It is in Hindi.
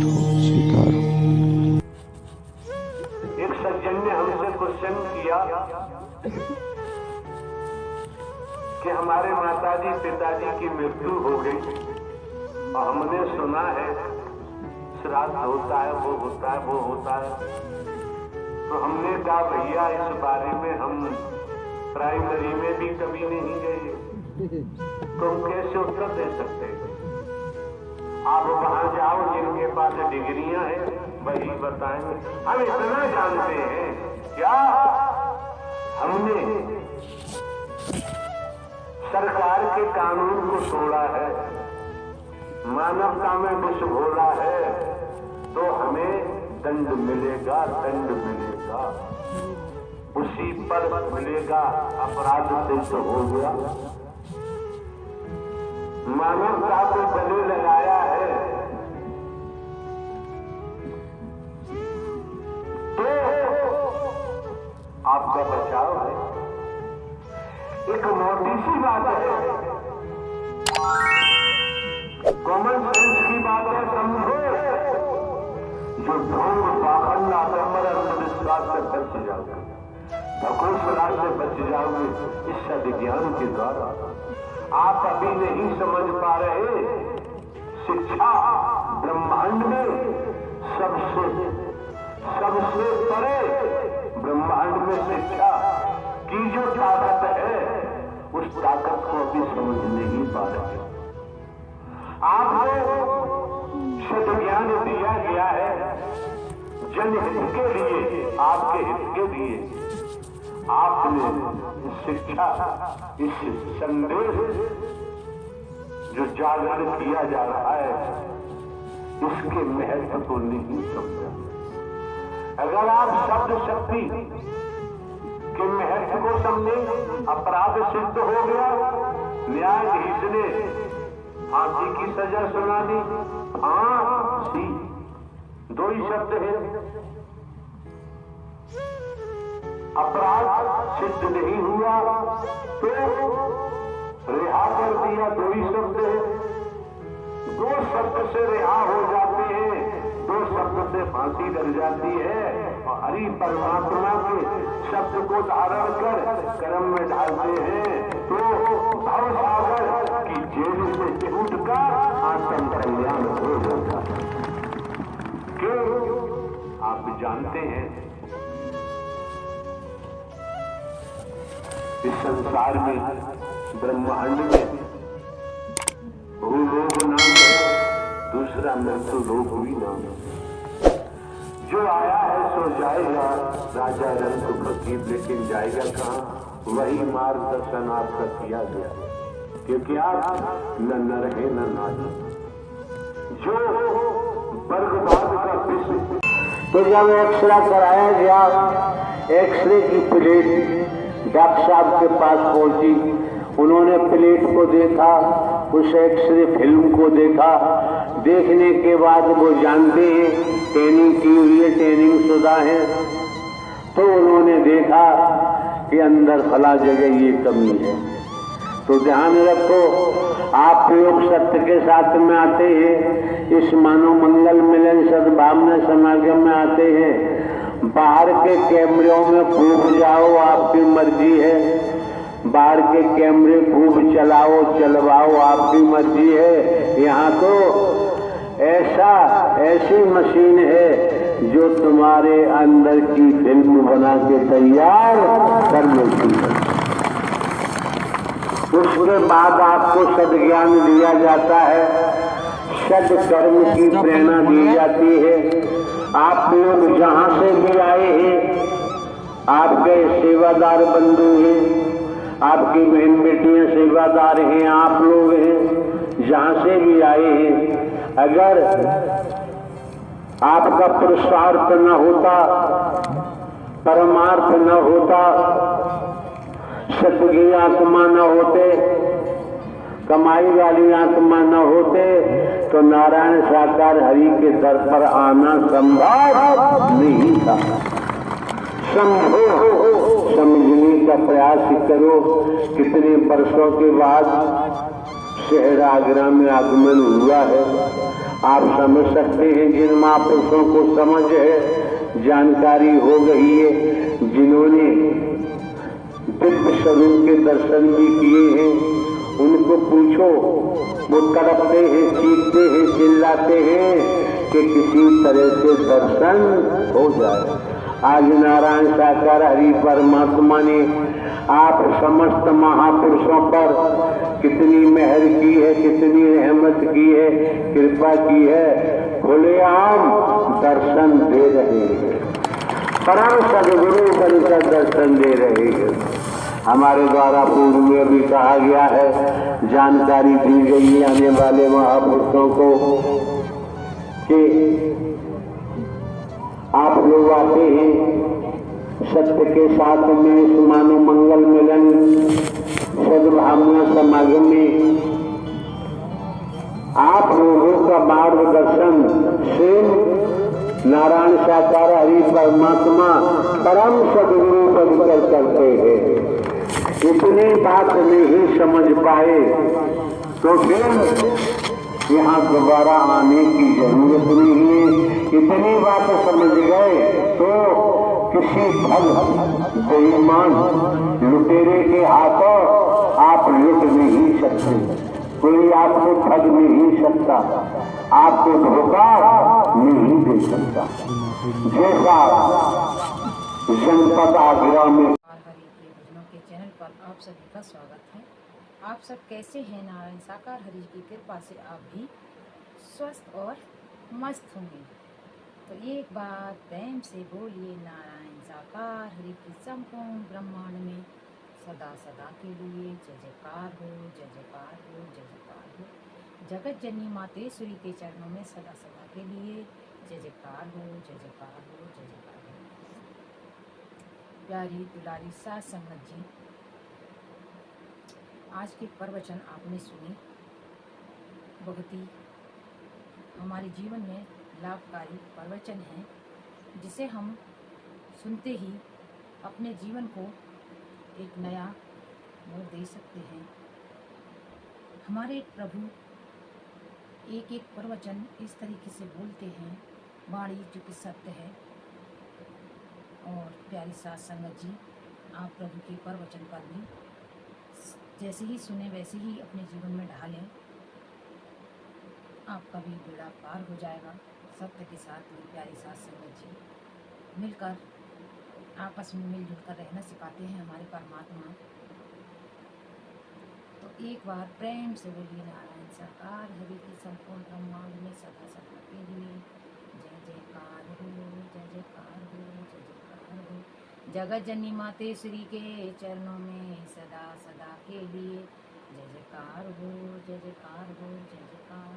स्वीकार हो। एक सज्जन ने हमसे क्वेश्चन किया कि हमारे माताजी पिताजी की मृत्यु हो गई और हमने सुना है श्राद्ध होता है, वो होता है, वो होता है। तो हमने कहा भैया इस बारे में हम प्राइमरी में भी कभी नहीं गए, तो हम कैसे उत्तर दे सकते हैं? आप वहां जाओ, जिनके पास डिग्रियां हैं वही बताएंगे। हम इतना जानते हैं क्या हमने सरकार के कानून को तोड़ा है, मानवता में कुछ घोला है, तो हमें दंड मिलेगा, दंड मिलेगा, उसी पर मिलेगा। अपराध सिद्ध हो गया, मानवता को गले लगाया है, तो आपका बचाव है। एक मोटी सी बात है, कॉमन सेंस की बात है, समझो। जो ढोंग पाखंड आक्रमण अंधविश्वास से बच जाओगे, भगोसला से बच जाओगे इस सद्ज्ञान के द्वारा। आप अभी नहीं समझ पा रहे, शिक्षा ब्रह्मांड में सबसे परे, ब्रह्मांड में शिक्षा की जो ताकत है, उस ताकत को अभी समझ नहीं पा रहे। आपको सद्ज्ञान दिया गया है जनहित के लिए, आपके हित के लिए। आपने शिक्षा, इस संदेश जो जागरण किया जा रहा है, इसके महत्व को नहीं समझा। अगर आप शब्द शक्ति के महत्व को समझेंगे, अपराध सिद्ध हो गया, न्यायाधीश ने फांसी की सजा सुना दी, फांसी, दो ही शब्द है। अपराध सिद्ध नहीं हुआ तो रिहा कर दिया, दो ही शब्द है। दो शब्द से रिहा हो जाते हैं, दो शब्द से फांसी लग जाती है। और हरि परमात्मा के शब्द को धारण कर कर्म में डालते हैं, तो भव सागर की जेल से छूटकर आत्म कल्याण हो जाता है। क्यों? आप जानते हैं इस संसार में, ब्रह्मांड में भूलोक नाम है, दूसरा मृत्यु लोक भी नाम है। जो आया है सो जाएगा, राजा रंग फकीर, लेकिन जाएगा कहाँ? वही मार्गदर्शन आपका किया गया, क्योंकि आप न नर है न नारी। जो वर्गवाद का विश्व, तो जब एक्सरे कराया गया, एक्सरे की प्लेट डॉक्टर साहब के पास पहुंची, उन्होंने प्लेट को देखा, उस एक्सरे फिल्म को देखा। देखने के बाद वो जानते हैं ट्रेनिंग की हुई है, ट्रेनिंग शुदा है, तो उन्होंने देखा कि अंदर फला जगह ये कमी है। तो ध्यान रखो, आप प्रयोग सत्य के साथ में आते हैं, इस मानव मंगल मिलन सद्भावना समागम में आते हैं। बाहर के कैमरों में खूब जाओ, आपकी मर्जी है। बाहर के कैमरे खूब चलाओ, चलवाओ, आपकी मर्जी है। यहाँ तो ऐसी मशीन है जो तुम्हारे अंदर की फिल्म बना के तैयार कर लेती है। उसके बाद आपको सद्ज्ञान दिया जाता है, सद्कर्म की प्रेरणा दी जाती है। आप लोग जहाँ से भी आए हैं, आपके सेवादार बंधु हैं, आपकी बहन बेटियां सेवादार हैं, आप लोग हैं, जहाँ से भी आए हैं। अगर आपका पुरुषार्थ न होता, परमार्थ न होता, सत्य की आत्मा न होते, कमाई वाली आत्मा न होते, तो नारायण साकार हरि के दर पर आना संभव नहीं था। समझने का प्रयास करो। कितने वर्षों के बाद शहर आगरा में आगमन हुआ है। आप समझ सकते हैं जिन महापुरुषों को समझ है, जानकारी हो गई है, जिन्होंने दिव्य स्वरूप के दर्शन भी किए हैं, उनको पूछो, वो तड़पते हैं, चीखते हैं, चिल्लाते हैं कि किसी तरह से दर्शन हो जाए। आज नारायण साकार हरि परमात्मा ने आप समस्त महापुरुषों पर कितनी मेहर की है, कितनी रहमत की है, कृपा की है, खुलेआम दर्शन दे रहे हैं, परम सदगुरु बनकर दर्शन दे रहे हैं। हमारे द्वारा पूर्व में भी कहा गया है, जानकारी दी गई है आने वाले महापुरुषों को कि आप लोग आते हैं सत्य के साथ में मानव मंगल मिलन सद्भावना समागम में, आप लोगों का मार्गदर्शन स्वयं नारायण साकार हरि परमात्मा परम सदगुरु बनकर करते हैं। इतनी बात नहीं समझ पाए तो फिर यहाँ दोबारा आने की जरूरत नहीं है। इतनी बात समझ गए तो किसी बेईमान लुटेरे के हाथों आप लुट नहीं सकते, कोई आपको ठग नहीं सकता, आपको धोखा नहीं दे सकता। जैसा जनपद आगरा में के चैनल पर आप सभी का स्वागत है। आप सब कैसे हैं? नारायण साकार हरि की कृपा से आप भी स्वस्थ और मस्त होंगे। तो एक बार प्रेम से बोलिए, नारायण साकार हरि की संपूर्ण ब्रह्मांड में सदा सदा के लिए जय जयकार हो, जय जयकार हो, जय जयकार हो। जगत जननी मातेश्वरी के चरणों में सदा सदा के लिए जय जयकार हो, जय जयकार हो, जय जयकार हो। प्यारी दुलारी साथ संगत जी, आज के प्रवचन आपने सुने, बहुत ही हमारे जीवन में लाभकारी प्रवचन है, जिसे हम सुनते ही अपने जीवन को एक नया मोड़ दे सकते हैं। हमारे प्रभु एक एक प्रवचन इस तरीके से बोलते हैं, वाणी जो कि सत्य है। और प्यारी साथ संगत जी, आप प्रभु के प्रवचन पर भी जैसे ही सुने वैसे ही अपने जीवन में ढालें, आपका भी बेड़ा पार हो जाएगा। सत्य के साथ में प्यारी साथ संगत जी मिलकर आपस में मिलजुल कर रहना सिखाते हैं हमारे परमात्मा। तो एक बार प्रेम से बोलिए, नारायण साकार हरि की संपूर्ण ब्रह्मांड में सदा सदा के लिए जय जयकार हो, जय जयकार हो, जय जयकार हो। जगत जननी मातेश्वरी के चरणों में सदा सदा के लिए जय जयकार हो, जय जयकार हो, जय जयकार।